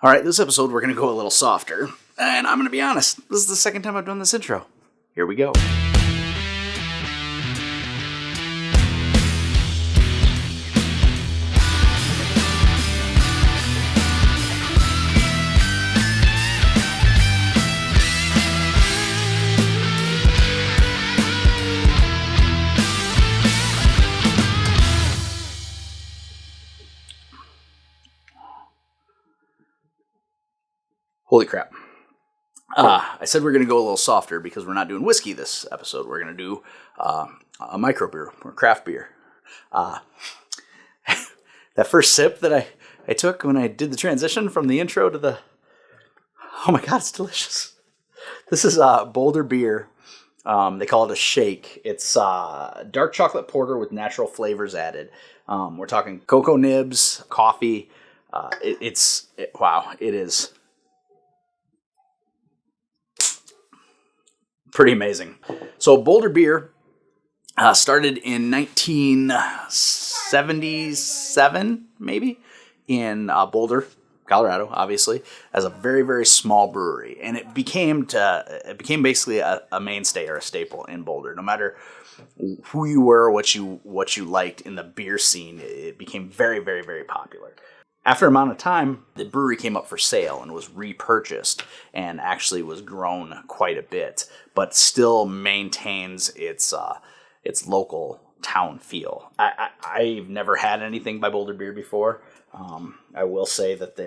All right, this episode we're going to go a little softer. And I'm going to be honest, this is the second time I've done this intro. Here we go. Holy crap. I said we're going to go a little softer because we're not doing whiskey this episode. We're going to do a microbeer or craft beer. That first sip that I took when I did the transition from the intro to the... Oh my God, it's delicious. This is Boulder Beer. They call it a shake. It's dark chocolate porter with natural flavors added. We're talking cocoa nibs, coffee. Wow, it is... pretty amazing. So Boulder Beer started in 1977, maybe, in Boulder, Colorado, obviously, as a very, very small brewery. And it became basically a mainstay or a staple in Boulder. No matter who you were, what you liked in the beer scene, it became very, very, very popular. After a amount of time, the brewery came up for sale and was repurchased and actually was grown quite a bit, but still maintains its local town feel. I've never had anything by Boulder Beer before. I will say that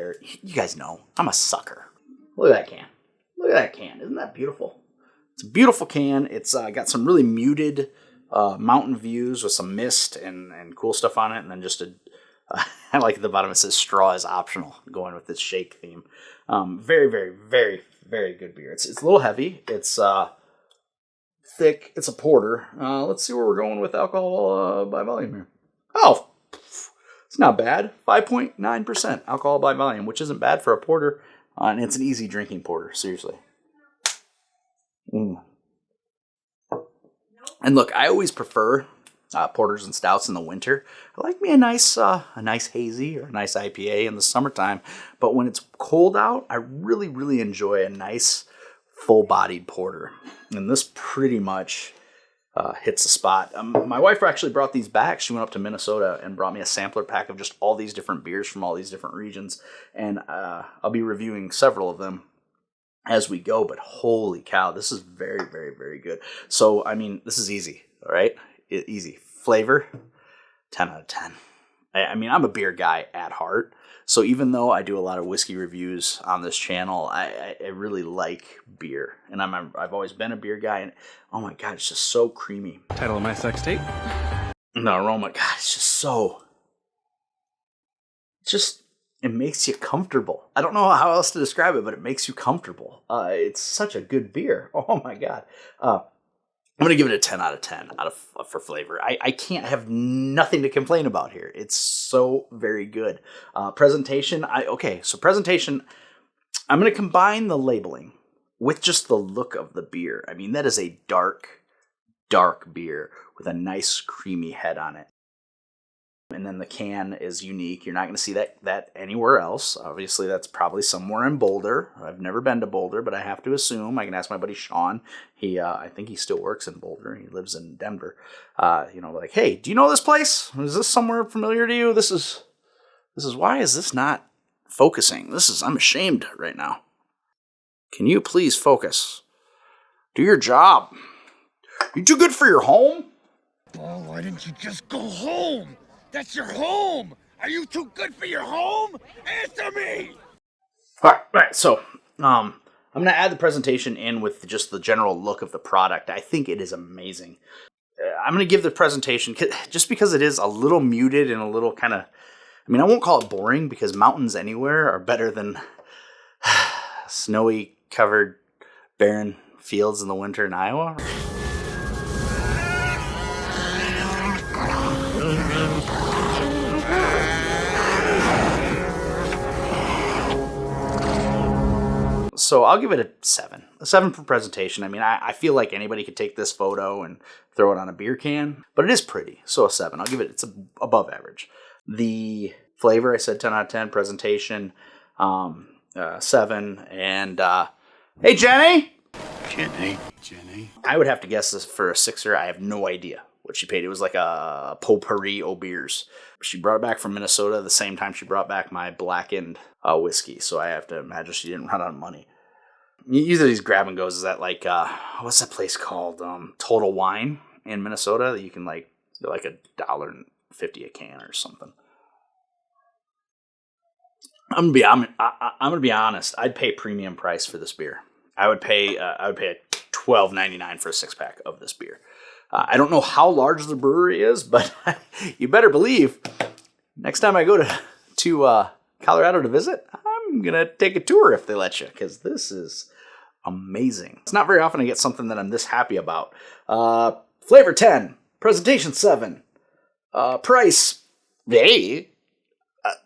you guys know, I'm a sucker. Look at that can. Look at that can. Isn't that beautiful? It's a beautiful can. It's got some really muted mountain views with some mist and cool stuff on it, and then just I like at the bottom it says straw is optional, going with this shake theme. Very, very, very, very good beer. It's a little heavy. It's thick. It's a porter. Let's see where we're going with alcohol by volume here. Oh, it's not bad. 5.9% alcohol by volume, which isn't bad for a porter. And it's an easy drinking porter, seriously. And look, I always prefer porters and stouts in the winter. I like me a nice hazy or a nice IPA in the summertime. But when it's cold out, I really, really enjoy a nice full-bodied porter. And this pretty much hits the spot. My wife actually brought these back. She went up to Minnesota and brought me a sampler pack of just all these different beers from all these different regions. And I'll be reviewing several of them as we go. But holy cow, this is very, very, very good. So, I mean, this is easy, all right? Easy. Flavor, 10 out of 10. I mean, I'm a beer guy at heart. So even though I do a lot of whiskey reviews on this channel, I really like beer. And I've always been a beer guy. And oh my God, it's just so creamy. Title of my sex tape? The aroma, God, it's just so... It makes you comfortable. I don't know how else to describe it, but it makes you comfortable. It's such a good beer. Oh my God. I'm going to give it a 10 out of 10 for flavor. I can't have nothing to complain about here. It's so very good. Presentation, presentation, I'm going to combine the labeling with just the look of the beer. I mean, that is a dark, dark beer with a nice creamy head on it. And then the can is unique. You're not going to see that anywhere else. Obviously, that's probably somewhere in Boulder. I've never been to Boulder, but I have to assume. I can ask my buddy Sean. I think he still works in Boulder. He lives in Denver. Like, hey, do you know this place? Is this somewhere familiar to you? This is why is this not focusing? I'm ashamed right now. Can you please focus? Do your job. You too good for your home? Oh, why didn't you just go home? That's your home! Are you too good for your home? Answer me! All right. So, I'm going to add the presentation in with just the general look of the product. I think it is amazing. I'm going to give the presentation, just because it is a little muted and a little kind of... I mean, I won't call it boring, because mountains anywhere are better than snowy, covered, barren fields in the winter in Iowa. So I'll give it a 7. A 7 for presentation. I mean, I feel like anybody could take this photo and throw it on a beer can, but it is pretty. So a 7. I'll give it, it's above average. The flavor, I said 10 out of 10. Presentation, 7. And hey, Jenny. Jenny. I would have to guess this for a 6er. I have no idea what she paid. It was like a potpourri of beers. She brought it back from Minnesota the same time she brought back my blackened whiskey. So I have to imagine she didn't run out of money. Either of these grab and goes is at like what's that place called? Total Wine in Minnesota that you can like $1.50 a can or something. I'm gonna be honest. I'd pay premium price for this beer. I would pay $12.99 for a 6-pack of this beer. I don't know how large the brewery is, but you better believe next time I go to Colorado to visit, I'm gonna take a tour if they let you, because this is amazing. It's not very often I get something that I'm this happy about. Flavor 10, presentation 7, price 8.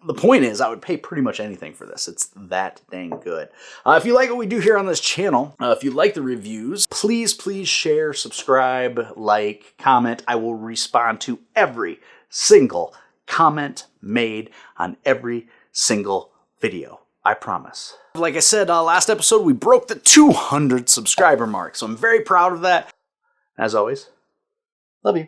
The point is, I would pay pretty much anything for this. It's that dang good. If you like what we do here on this channel, if you like the reviews, please share, subscribe, like, comment. I will respond to every single comment made on every single video. I promise. Like I said, last episode, we broke the 200 subscriber mark, so I'm very proud of that. As always, love you.